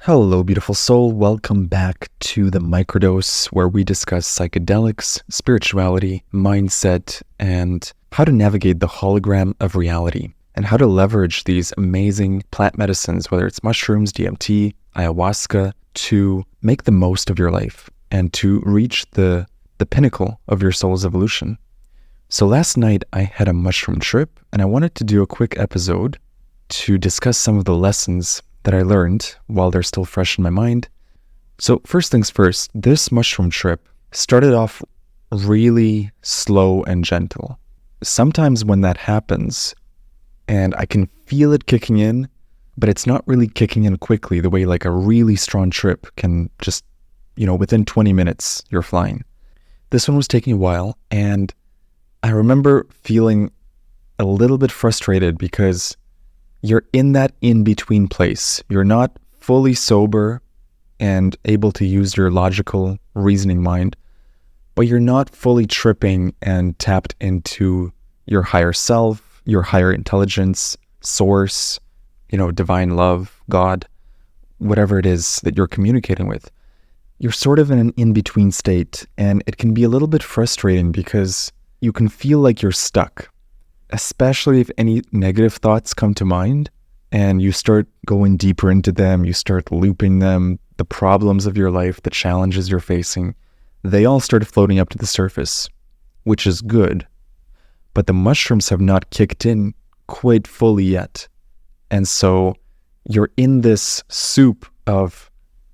Hello, beautiful soul. Welcome back to the Microdose, where we discuss psychedelics, spirituality, mindset, and how to navigate the hologram of reality, and how to leverage these amazing plant medicines, whether it's mushrooms, DMT, ayahuasca, to make the most of your life and to reach the pinnacle of your soul's evolution. So last night I had a mushroom trip, and I wanted to do a quick episode to discuss some of the lessons that I learned while they're still fresh in my mind. So first things first, this mushroom trip started off really slow and gentle. Sometimes when that happens, and I can feel it kicking in, but it's not really kicking in quickly the way like a really strong trip can just, within 20 minutes, you're flying. This one was taking a while, and I remember feeling a little bit frustrated because you're in that in-between place. You're not fully sober and able to use your logical reasoning mind, but you're not fully tripping and tapped into your higher self, your higher intelligence, source, divine love, God, whatever it is that you're communicating with. You're sort of in an in-between state, and it can be a little bit frustrating because you can feel like you're stuck, especially if any negative thoughts come to mind and you start going deeper into them, you start looping them, the problems of your life, the challenges you're facing, they all start floating up to the surface, which is good. But the mushrooms have not kicked in quite fully yet. And so you're in this soup of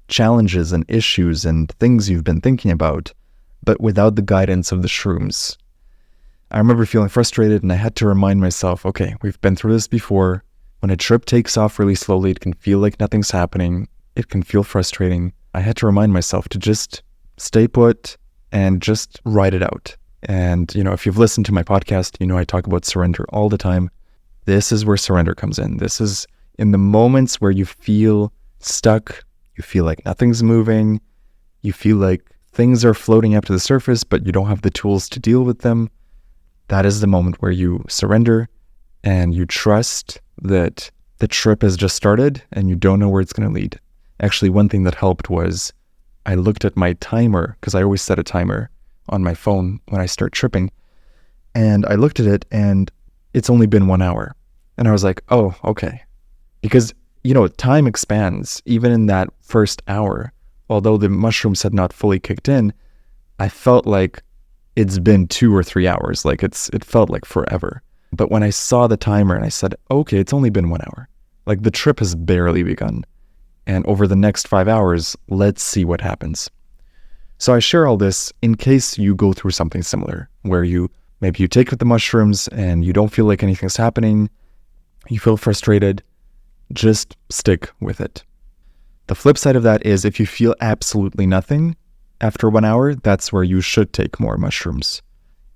challenges and issues and things you've been thinking about, but without the guidance of the shrooms. I remember feeling frustrated, and I had to remind myself, okay, we've been through this before. When a trip takes off really slowly, it can feel like nothing's happening. It can feel frustrating. I had to remind myself to just stay put and just ride it out. And, if you've listened to my podcast, I talk about surrender all the time. This is where surrender comes in. This is in the moments where you feel stuck, you feel like nothing's moving, you feel like things are floating up to the surface, but you don't have the tools to deal with them. That is the moment where you surrender and you trust that the trip has just started and you don't know where it's going to lead. Actually, one thing that helped was I looked at my timer, because I always set a timer on my phone when I start tripping. And I looked at it and it's only been 1 hour. And I was like, oh, okay. Because, time expands even in that first hour. Although the mushrooms had not fully kicked in, I felt like it's been 2 or 3 hours. Like it felt like forever. But when I saw the timer and I said, okay, it's only been 1 hour. Like the trip has barely begun. And over the next 5 hours, let's see what happens. So I share all this in case you go through something similar, where maybe you take the mushrooms and you don't feel like anything's happening. You feel frustrated. Just stick with it. The flip side of that is if you feel absolutely nothing, after 1 hour, that's where you should take more mushrooms.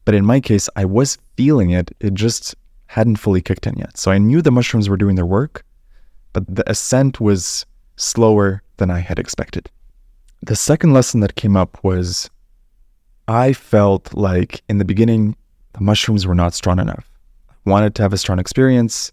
But in my case, I was feeling it. It just hadn't fully kicked in yet. So I knew the mushrooms were doing their work, but the ascent was slower than I had expected. The second lesson that came up was I felt like in the beginning, the mushrooms were not strong enough. I wanted to have a strong experience,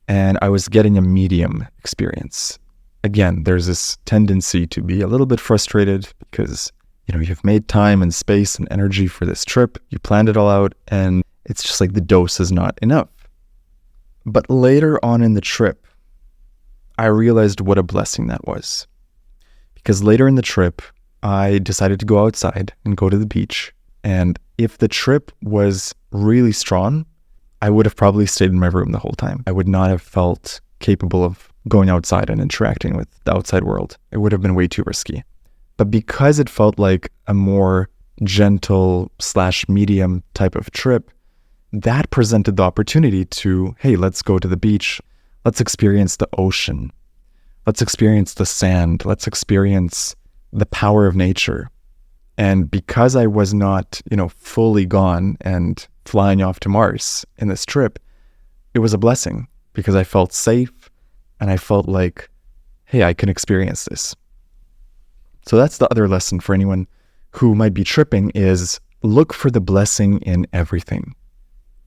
and I was getting a medium experience. Again, there's this tendency to be a little bit frustrated because you've made time and space and energy for this trip. You planned it all out, and it's just like the dose is not enough. But later on in the trip, I realized what a blessing that was. Because later in the trip, I decided to go outside and go to the beach. And if the trip was really strong, I would have probably stayed in my room the whole time. I would not have felt capable of going outside and interacting with the outside world. It would have been way too risky. But because it felt like a more gentle / medium type of trip, that presented the opportunity to, hey, let's go to the beach. Let's experience the ocean. Let's experience the sand. Let's experience the power of nature. And because I was not, fully gone and flying off to Mars in this trip, it was a blessing because I felt safe and I felt like, hey, I can experience this. So that's the other lesson for anyone who might be tripping is look for the blessing in everything.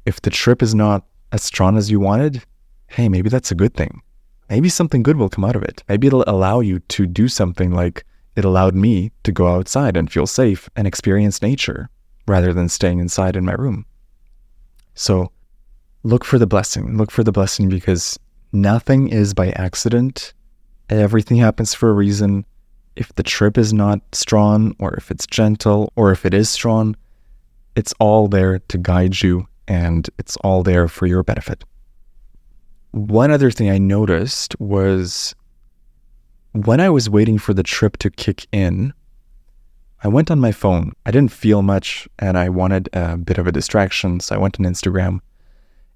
If the trip is not as strong as you wanted, hey, maybe that's a good thing. maybe something good will come out of it. Maybe it'll allow you to do something like it allowed me to go outside and feel safe and experience nature rather than staying inside in my room. So look for the blessing. Look for the blessing, because nothing is by accident. Everything happens for a reason. If the trip is not strong, or if it's gentle, or if it is strong, it's all there to guide you, and it's all there for your benefit. One other thing I noticed was when I was waiting for the trip to kick in, I went on my phone. I didn't feel much and I wanted a bit of a distraction, so I went on Instagram.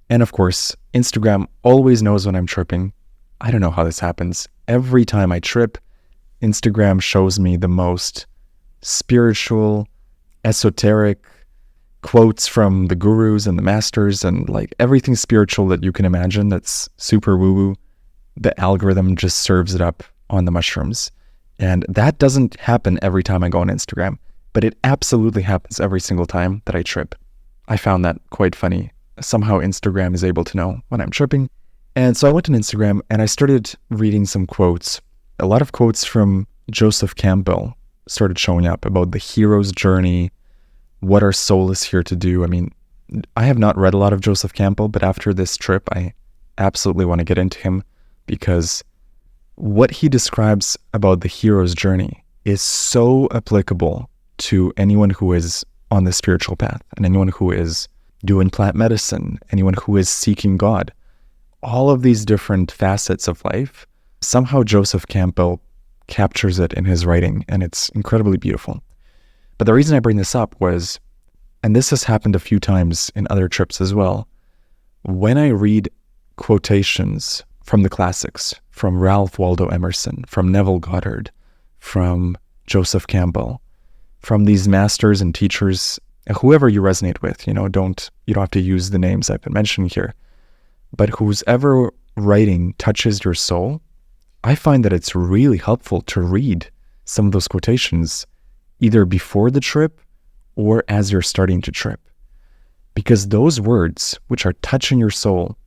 And of course, Instagram always knows when I'm tripping. I don't know how this happens. Every time I trip, Instagram shows me the most spiritual, esoteric quotes from the gurus and the masters and like everything spiritual that you can imagine that's super woo-woo. The algorithm just serves it up on the mushrooms. And that doesn't happen every time I go on Instagram, but it absolutely happens every single time that I trip. I found that quite funny. Somehow Instagram is able to know when I'm tripping. And so I went on Instagram and I started reading some quotes. A lot of quotes from Joseph Campbell started showing up about the hero's journey, what our soul is here to do. I mean, I have not read a lot of Joseph Campbell, but after this trip, I absolutely want to get into him, because what he describes about the hero's journey is so applicable to anyone who is on the spiritual path and anyone who is doing plant medicine, anyone who is seeking God. All of these different facets of life, somehow Joseph Campbell captures it in his writing, and it's incredibly beautiful. But the reason I bring this up was, and this has happened a few times in other trips as well, when I read quotations from the classics, from Ralph Waldo Emerson, from Neville Goddard, from Joseph Campbell, from these masters and teachers, whoever you resonate with, you don't have to use the names I've been mentioning here, but whose ever writing touches your soul, I find that it's really helpful to read some of those quotations either before the trip or as you're starting to trip. Because those words, which are touching your soul,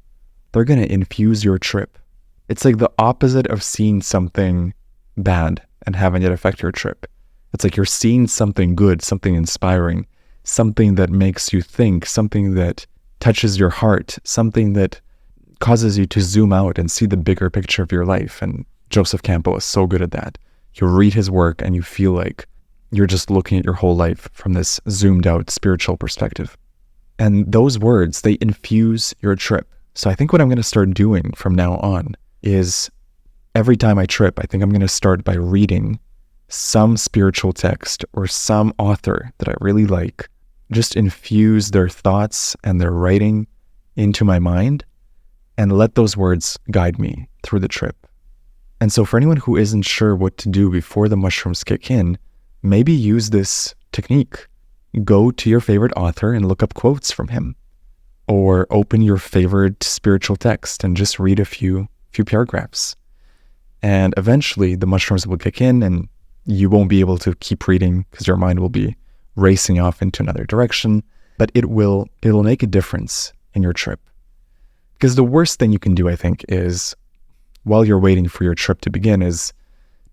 they're going to infuse your trip. It's like the opposite of seeing something bad and having it affect your trip. It's like you're seeing something good, something inspiring, something that makes you think, something that touches your heart, something that causes you to zoom out and see the bigger picture of your life. And Joseph Campbell is so good at that. You read his work and you feel like you're just looking at your whole life from this zoomed out spiritual perspective. And those words, they infuse your trip. So I think what I'm going to start doing from now on is every time I trip, I think I'm going to start by reading some spiritual text or some author that I really like, just infuse their thoughts and their writing into my mind and let those words guide me through the trip. And so for anyone who isn't sure what to do before the mushrooms kick in, maybe use this technique. Go to your favorite author and look up quotes from him, or open your favorite spiritual text and just read a few paragraphs. And eventually the mushrooms will kick in and you won't be able to keep reading because your mind will be racing off into another direction, but it'll make a difference in your trip. Because the worst thing you can do, I think, is while you're waiting for your trip to begin is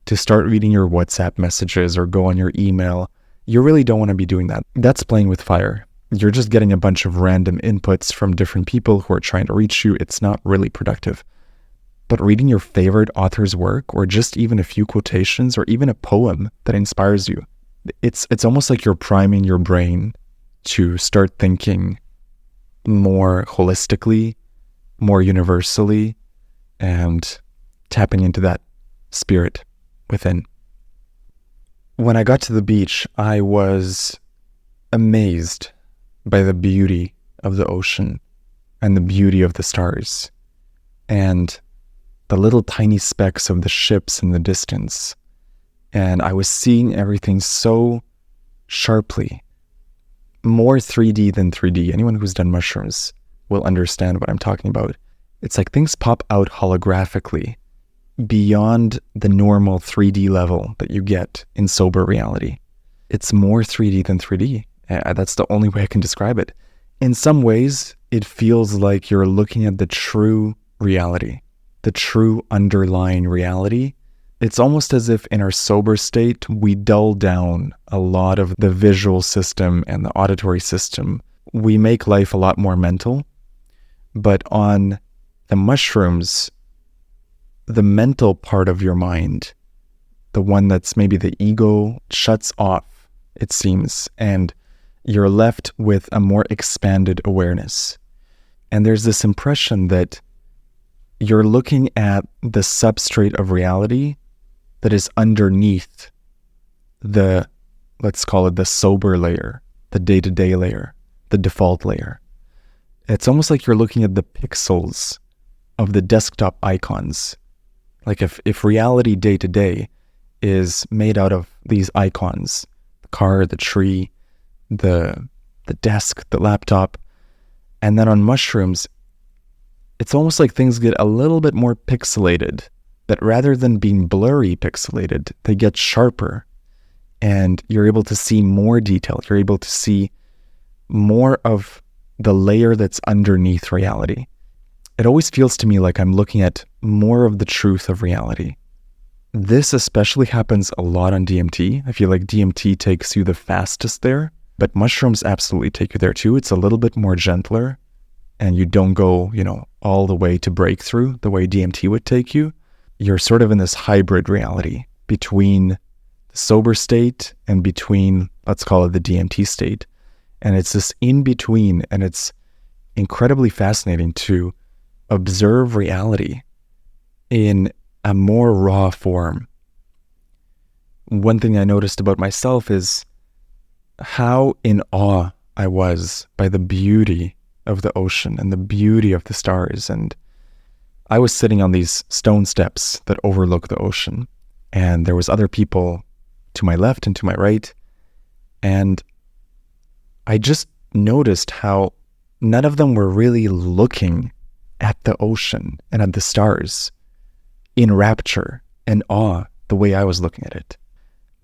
to start reading your WhatsApp messages or go on your email. You really don't want to be doing that. That's playing with fire. You're just getting a bunch of random inputs from different people who are trying to reach you. It's not really productive. But reading your favorite author's work, or just even a few quotations, or even a poem that inspires you, it's almost like you're priming your brain to start thinking more holistically, more universally, and tapping into that spirit within. When I got to the beach, I was amazed by the beauty of the ocean and the beauty of the stars and the little tiny specks of the ships in the distance. And I was seeing everything so sharply, more 3D than 3D. Anyone who's done mushrooms will understand what I'm talking about. It's like things pop out holographically beyond the normal 3D level that you get in sober reality. It's more 3D than 3D. That's the only way I can describe it. In some ways, it feels like you're looking at the true reality, the the true underlying reality, it's almost as if in our sober state, we dull down a lot of the visual system and the auditory system. We make life a lot more mental. But on the mushrooms, the mental part of your mind, the one that's maybe the ego, shuts off, it seems, and you're left with a more expanded awareness. And there's this impression that you're looking at the substrate of reality that is underneath the, let's call it the sober layer, the day-to-day layer, the default layer. It's almost like you're looking at the pixels of the desktop icons. Like if reality day-to-day is made out of these icons, the car, the tree, the desk, the laptop, and then on mushrooms, it's almost like things get a little bit more pixelated, that rather than being blurry pixelated, they get sharper, and you're able to see more detail. You're able to see more of the layer that's underneath reality. It always feels to me like I'm looking at more of the truth of reality. This especially happens a lot on DMT. I feel like DMT takes you the fastest there, but mushrooms absolutely take you there too. It's a little bit more gentler, and you don't go, all the way to breakthrough the way DMT would take you. You're sort of in this hybrid reality between the sober state and between, let's call it the DMT state. And it's this in between, and it's incredibly fascinating to observe reality in a more raw form. One thing I noticed about myself is how in awe I was by the beauty of the ocean and the beauty of the stars. And I was sitting on these stone steps that overlook the ocean, and there was other people to my left and to my right, and I just noticed how none of them were really looking at the ocean and at the stars in rapture and awe the way I was looking at it.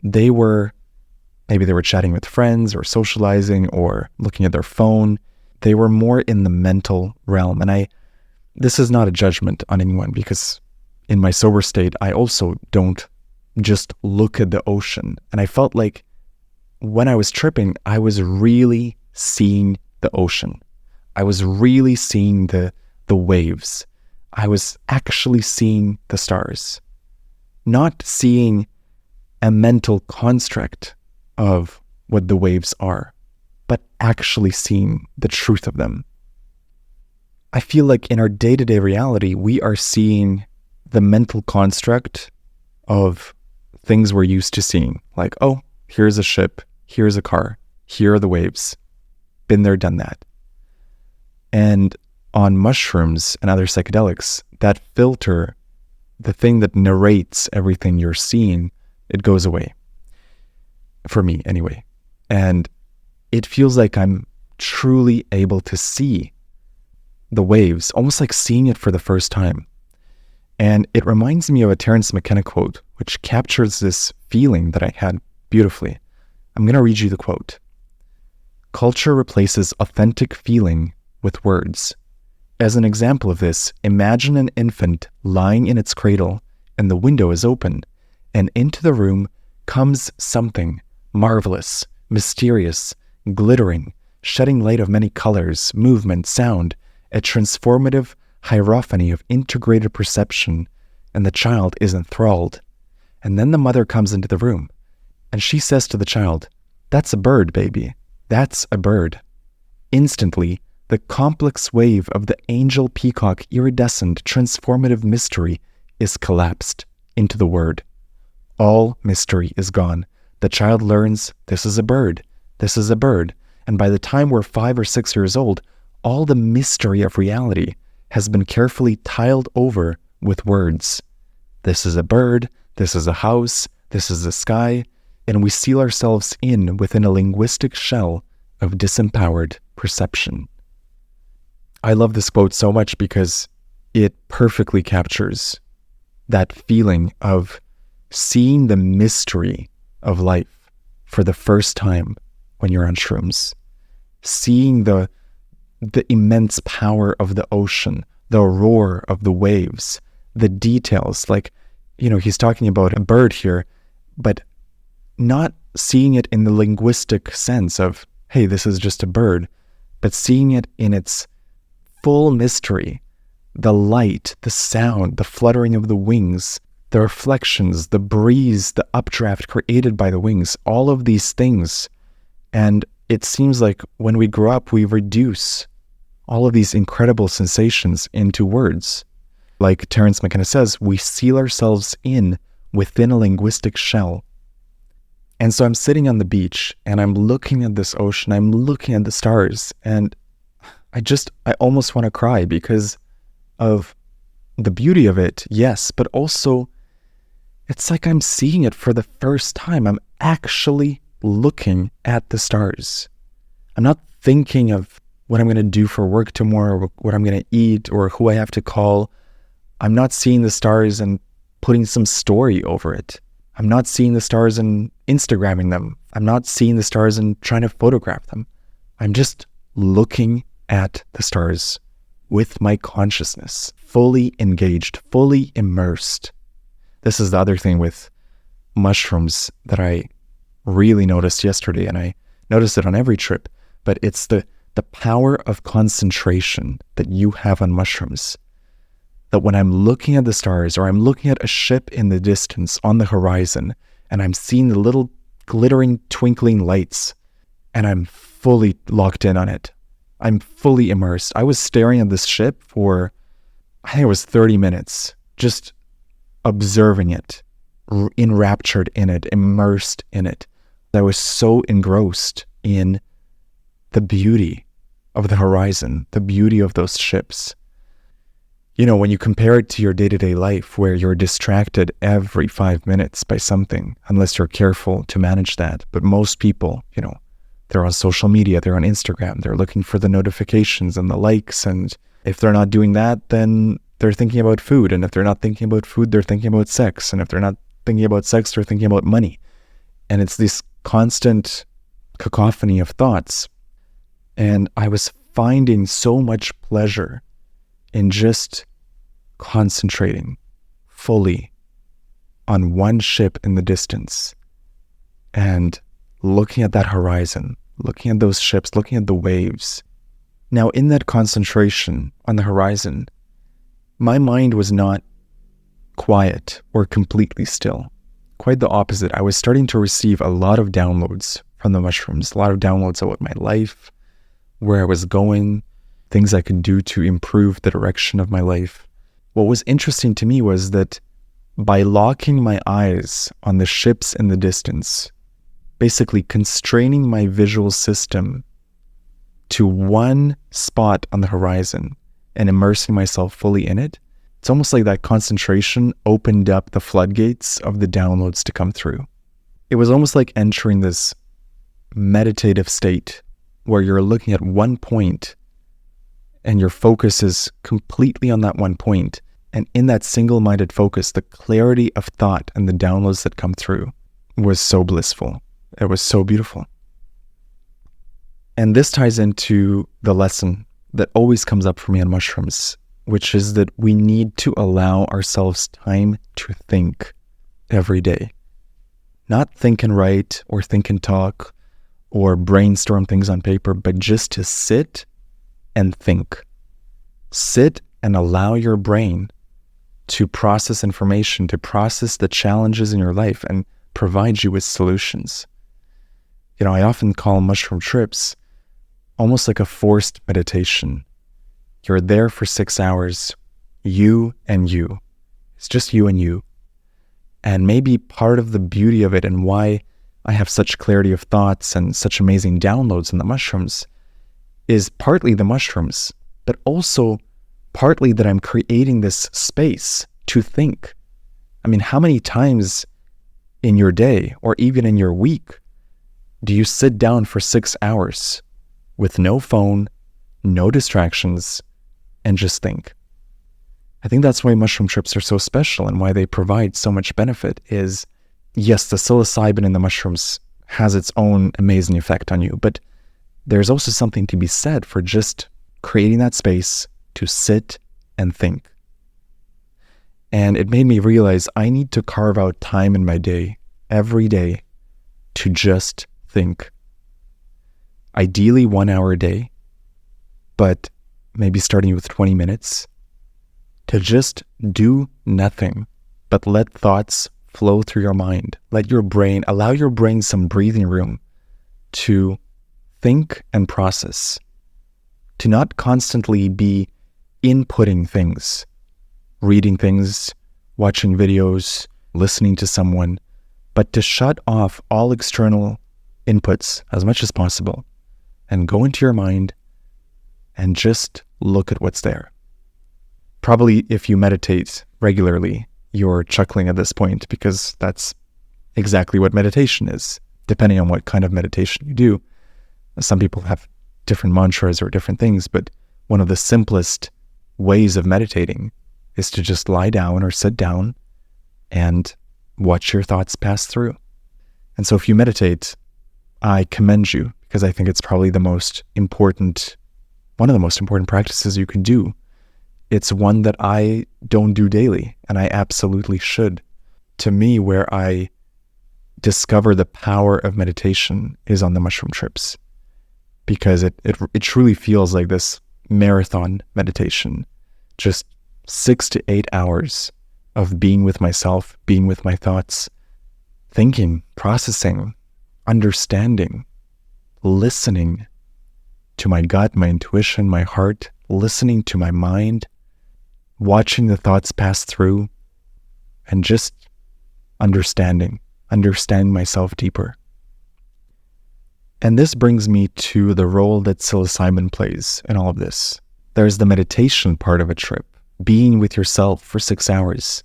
Maybe they were chatting with friends or socializing or looking at their phone. They were more in the mental realm. And this is not a judgment on anyone, because in my sober state, I also don't just look at the ocean. And I felt like when I was tripping, I was really seeing the ocean. I was really seeing the waves. I was actually seeing the stars, not seeing a mental construct of what the waves are, but actually seeing the truth of them. I feel like in our day-to-day reality, we are seeing the mental construct of things we're used to seeing. Like, oh, here's a ship, here's a car, here are the waves. Been there, done that. And on mushrooms and other psychedelics, that filter, the thing that narrates everything you're seeing, it goes away. For me, anyway. And it feels like I'm truly able to see the waves, almost like seeing it for the first time. And it reminds me of a Terence McKenna quote, which captures this feeling that I had beautifully. I'm going to read you the quote. "Culture replaces authentic feeling with words. As an example of this, imagine an infant lying in its cradle and the window is open, and into the room comes something marvelous, mysterious, glittering, shedding light of many colors, movement, sound, a transformative hierophany of integrated perception, and the child is enthralled. And then the mother comes into the room, and she says to the child, 'That's a bird, baby. That's a bird.' Instantly, the complex wave of the angel peacock iridescent transformative mystery is collapsed into the word. All mystery is gone. The child learns, this is a bird, this is a bird. And by the time we're 5 or 6 years old, all the mystery of reality has been carefully tiled over with words. This is a bird, this is a house, this is the sky, and we seal ourselves in within a linguistic shell of disempowered perception." I love this quote so much because it perfectly captures that feeling of seeing the mystery of life for the first time when you're on shrooms, seeing the immense power of the ocean, the roar of the waves, the details. Like, he's talking about a bird here, but not seeing it in the linguistic sense of, hey, this is just a bird, but seeing it in its full mystery, the light, the sound, the fluttering of the wings, the reflections, the breeze, the updraft created by the wings, all of these things. And it seems like when we grow up, we reduce all of these incredible sensations into words. Like Terence McKenna says, we seal ourselves in within a linguistic shell. And so I'm sitting on the beach and I'm looking at this ocean, I'm looking at the stars, and I almost want to cry because of the beauty of it, yes, but also it's like I'm seeing it for the first time. I'm actually looking at the stars. I'm not thinking of what I'm going to do for work tomorrow, or what I'm going to eat, or who I have to call. I'm not seeing the stars and putting some story over it. I'm not seeing the stars and Instagramming them. I'm not seeing the stars and trying to photograph them. I'm just looking at the stars with my consciousness, fully engaged, fully immersed. This is the other thing with mushrooms that I really noticed yesterday, and I noticed it on every trip, but it's the power of concentration that you have on mushrooms. That when I'm looking at the stars, or I'm looking at a ship in the distance on the horizon, and I'm seeing the little glittering, twinkling lights, and I'm fully locked in on it. I'm fully immersed. I was staring at this ship for, I think it was 30 minutes, just observing it, enraptured in it, immersed in it. I was so engrossed in the beauty of the horizon, the beauty of those ships. When you compare it to your day-to-day life where you're distracted every 5 minutes by something, unless you're careful to manage that. But most people, they're on social media, they're on Instagram, they're looking for the notifications and the likes. And if they're not doing that, then they're thinking about food. And if they're not thinking about food, they're thinking about sex. And if they're not thinking about sex, they're thinking about money. And it's this constant cacophony of thoughts. And I was finding so much pleasure in just concentrating fully on one ship in the distance and looking at that horizon, looking at those ships, looking at the waves. Now, in that concentration on the horizon, my mind was not quiet or completely still. Quite the opposite. I was starting to receive a lot of downloads from the mushrooms, a lot of downloads about my life, where I was going, things I could do to improve the direction of my life. What was interesting to me was that by locking my eyes on the ships in the distance, basically constraining my visual system to one spot on the horizon and immersing myself fully in it, it's almost like that concentration opened up the floodgates of the downloads to come through. It was almost like entering this meditative state where you're looking at one point and your focus is completely on that one point. And in that single-minded focus, the clarity of thought and the downloads that come through was so blissful. It was so beautiful. And this ties into the lesson that always comes up for me on mushrooms, which is that we need to allow ourselves time to think every day. Not think and write or think and talk or brainstorm things on paper, but just to sit and think. Sit and allow your brain to process information, to process the challenges in your life and provide you with solutions. I often call mushroom trips almost like a forced meditation. You're there for 6 hours, you and you. It's just you and you. And maybe part of the beauty of it and why I have such clarity of thoughts and such amazing downloads in the mushrooms is partly the mushrooms, but also partly that I'm creating this space to think. I mean, how many times in your day or even in your week do you sit down for 6 hours with no phone, no distractions, and just think? I think that's why mushroom trips are so special and why they provide so much benefit is, yes, the psilocybin in the mushrooms has its own amazing effect on you, but there's also something to be said for just creating that space to sit and think. And it made me realize I need to carve out time in my day, every day, to just think. Ideally 1 hour a day, but maybe starting with 20 minutes, to just do nothing, but let thoughts flow through your mind. Allow your brain some breathing room to think and process, to not constantly be inputting things, reading things, watching videos, listening to someone, but to shut off all external inputs as much as possible and go into your mind and just look at what's there. Probably if you meditate regularly, you're chuckling at this point because that's exactly what meditation is, depending on what kind of meditation you do. Some people have different mantras or different things, but one of the simplest ways of meditating is to just lie down or sit down and watch your thoughts pass through. And so if you meditate, I commend you, because I think it's probably one of the most important practices you can do. It's one that I don't do daily, and I absolutely should. To me, where I discover the power of meditation is on the mushroom trips, because it truly feels like this marathon meditation, just 6 to 8 hours of being with myself, being with my thoughts, thinking, processing, understanding, listening to my gut, my intuition, my heart, listening to my mind, watching the thoughts pass through, and just understanding myself deeper. And this brings me to the role that psilocybin plays in all of this. There's the meditation part of a trip, being with yourself for 6 hours.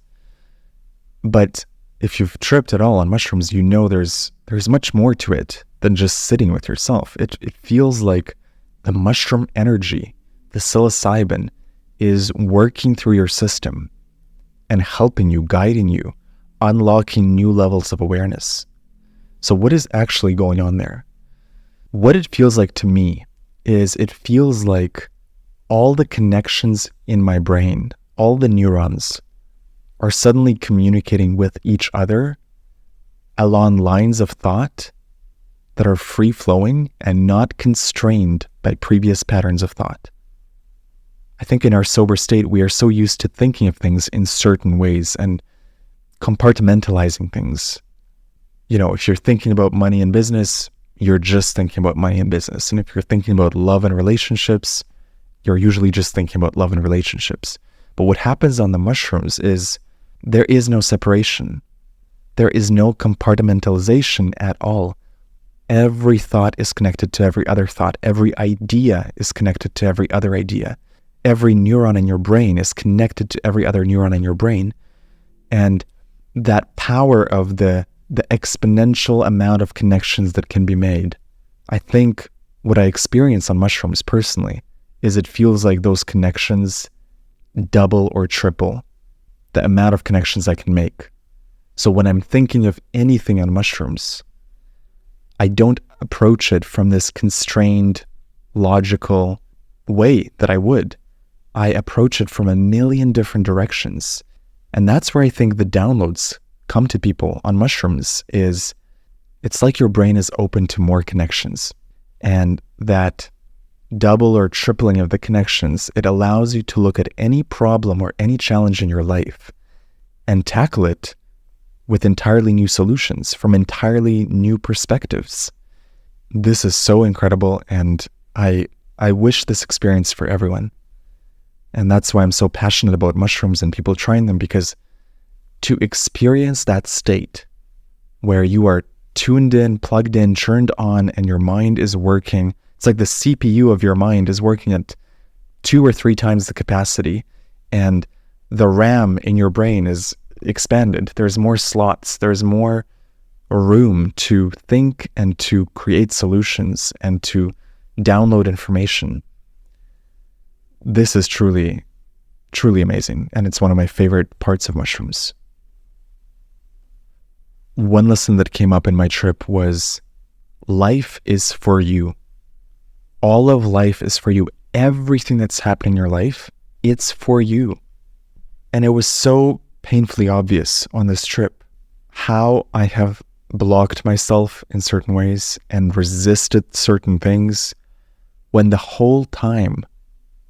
But if you've tripped at all on mushrooms, you know there's much more to it than just sitting with yourself. It feels like the mushroom energy, the psilocybin, is working through your system and helping you, guiding you, unlocking new levels of awareness. So what is actually going on there? What it feels like to me is it feels like all the connections in my brain, all the neurons, are suddenly communicating with each other along lines of thought that are free-flowing and not constrained by previous patterns of thought. I think in our sober state, we are so used to thinking of things in certain ways and compartmentalizing things. You know, if you're thinking about money and business, you're just thinking about money and business. And if you're thinking about love and relationships, you're usually just thinking about love and relationships. But what happens on the mushrooms is there is no separation. There is no compartmentalization at all. Every thought is connected to every other thought. Every idea is connected to every other idea. Every neuron in your brain is connected to every other neuron in your brain. And that power of the exponential amount of connections that can be made, I think what I experience on mushrooms personally is it feels like those connections double or triple the amount of connections I can make. So when I'm thinking of anything on mushrooms, I don't approach it from this constrained, logical way that I would. I approach it from a million different directions. And that's where I think the downloads come to people on mushrooms is it's like your brain is open to more connections. And that double or tripling of the connections, it allows you to look at any problem or any challenge in your life and tackle it with entirely new solutions from entirely new perspectives. This is so incredible, and I wish this experience for everyone. And that's why I'm so passionate about mushrooms and people trying them, because to experience that state where you are tuned in, plugged in, turned on, and your mind is working, it's like the CPU of your mind is working at 2 or 3 times the capacity, and the RAM in your brain is expanded. There's more slots, there's more room to think and to create solutions and to download information. This is truly, truly amazing, and it's one of my favorite parts of mushrooms. One lesson that came up in my trip was life is for you. All of life is for you. Everything that's happening in your life, it's for you. And it was so painfully obvious on this trip how I have blocked myself in certain ways and resisted certain things when the whole time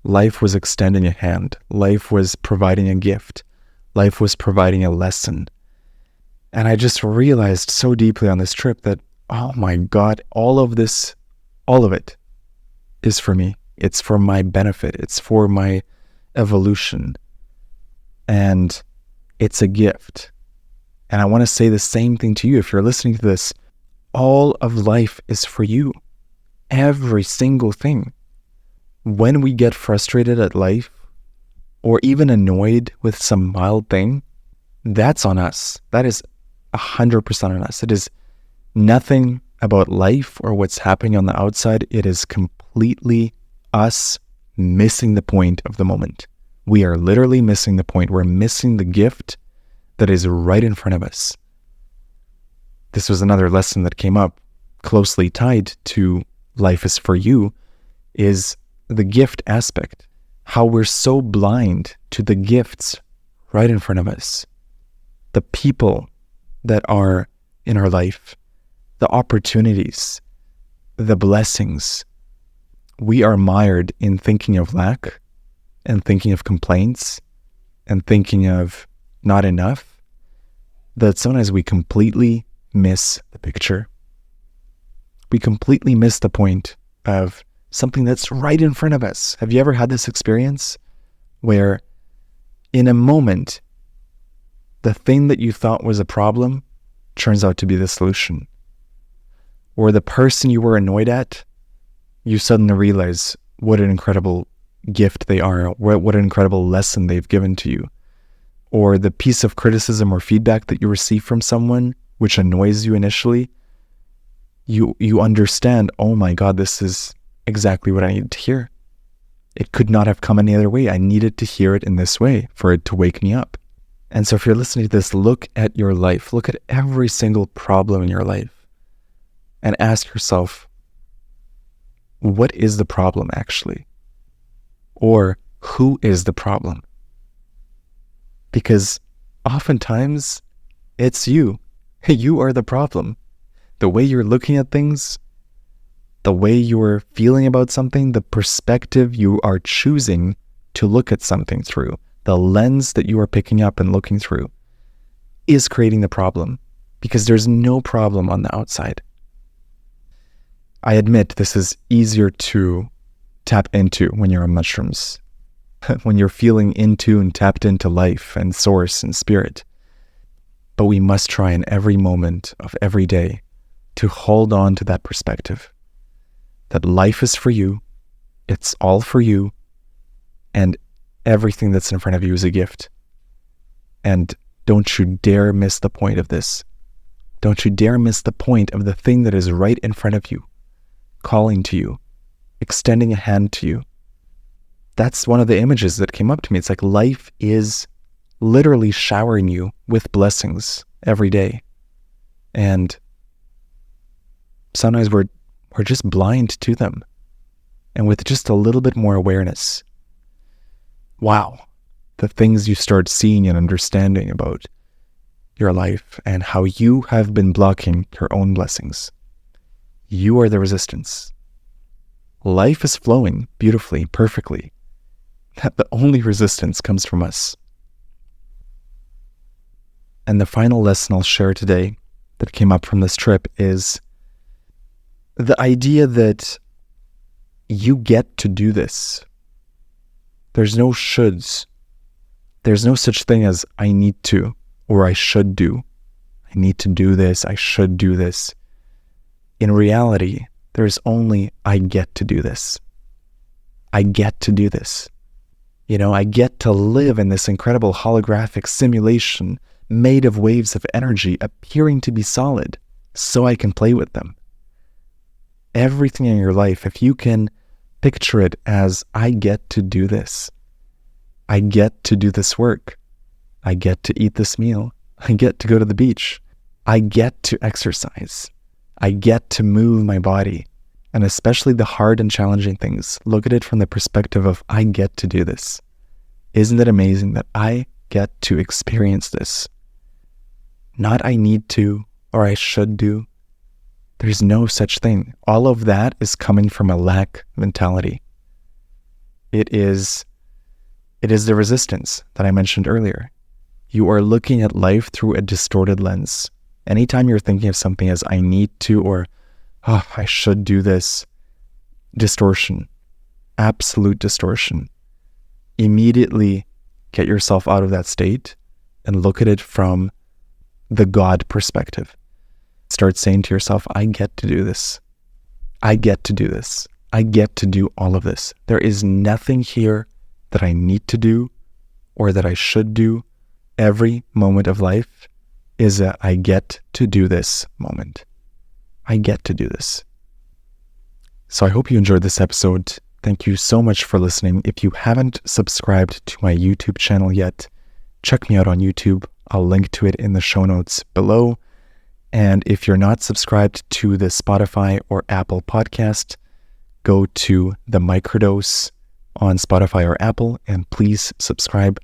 life was extending a hand, life was providing a gift, life was providing a lesson. And I just realized so deeply on this trip that, oh my God, all of it is for me. It's for my benefit. It's for my evolution. And it's a gift. And I want to say the same thing to you. If you're listening to this, all of life is for you. Every single thing. When we get frustrated at life or even annoyed with some mild thing, that's on us. That is 100% on us. It is nothing about life or what's happening on the outside. It is completely us missing the point of the moment. We are literally missing the point. We're missing the gift that is right in front of us. This was another lesson that came up closely tied to life is for you, is the gift aspect. How we're so blind to the gifts right in front of us. The people that are in our life, the opportunities, the blessings. We are mired in thinking of lack and thinking of complaints and thinking of not enough, that sometimes we completely miss the picture. We completely miss the point of something that's right in front of us. Have you ever had this experience where in a moment, the thing that you thought was a problem turns out to be the solution? Or the person you were annoyed at, you suddenly realize what an incredible gift they are, what an incredible lesson they've given to you. Or the piece of criticism or feedback that you receive from someone, which annoys you initially, you understand, oh my God, this is exactly what I needed to hear. It could not have come any other way. I needed to hear it in this way for it to wake me up. And so if you're listening to this, look at your life. Look at every single problem in your life and ask yourself, what is the problem actually? Or who is the problem? Because oftentimes it's you. You are the problem. The way you're looking at things, the way you're feeling about something, the perspective you are choosing to look at something through, the lens that you are picking up and looking through is creating the problem, because there's no problem on the outside. I admit this is easier to tap into when you're on mushrooms, when you're feeling into and tapped into life and source and spirit. But we must try in every moment of every day to hold on to that perspective, that life is for you, it's all for you, and everything that's in front of you is a gift. And don't you dare miss the point of this. Don't you dare miss the point of the thing that is right in front of you, calling to you, extending a hand to you. That's one of the images that came up to me. It's like life is literally showering you with blessings every day. And sometimes we're just blind to them. And with just a little bit more awareness, wow, the things you start seeing and understanding about your life and how you have been blocking your own blessings. You are the resistance. Life is flowing beautifully, perfectly. That the only resistance comes from us. And the final lesson I'll share today that came up from this trip is the idea that you get to do this. There's no shoulds. There's no such thing as I need to or I should do. I need to do this. I should do this. In reality, there's only I get to do this. I get to do this. I get to live in this incredible holographic simulation made of waves of energy appearing to be solid so I can play with them. Everything in your life, if you can picture it as I get to do this. I get to do this work. I get to eat this meal. I get to go to the beach. I get to exercise. I get to move my body. And especially the hard and challenging things, look at it from the perspective of I get to do this. Isn't it amazing that I get to experience this. Not I need to or I should do. There's no such thing. All of that is coming from a lack mentality. It is the resistance that I mentioned earlier. You are looking at life through a distorted lens. Anytime you're thinking of something as I need to or I should do this, distortion, absolute distortion. Immediately get yourself out of that state and look at it from the God perspective. Start saying to yourself, I get to do this. I get to do this. I get to do all of this. There is nothing here that I need to do or that I should do. Every moment of life is a I get to do this moment. I get to do this. So I hope you enjoyed this episode. Thank you so much for listening. If you haven't subscribed to my YouTube channel yet, check me out on YouTube. I'll link to it in the show notes below. And if you're not subscribed to the Spotify or Apple podcast, go to the Microdose on Spotify or Apple and please subscribe.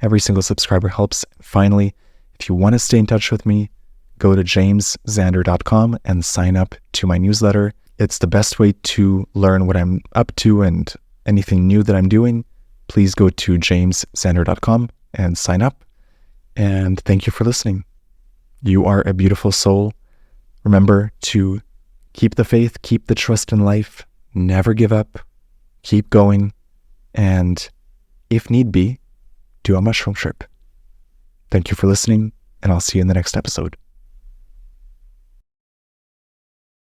Every single subscriber helps. Finally, if you want to stay in touch with me, go to jamesxander.com and sign up to my newsletter. It's the best way to learn what I'm up to and anything new that I'm doing. Please go to jamesxander.com and sign up. And thank you for listening. You are a beautiful soul. Remember to keep the faith, keep the trust in life, never give up, keep going, and if need be, do a mushroom trip. Thank you for listening, and I'll see you in the next episode.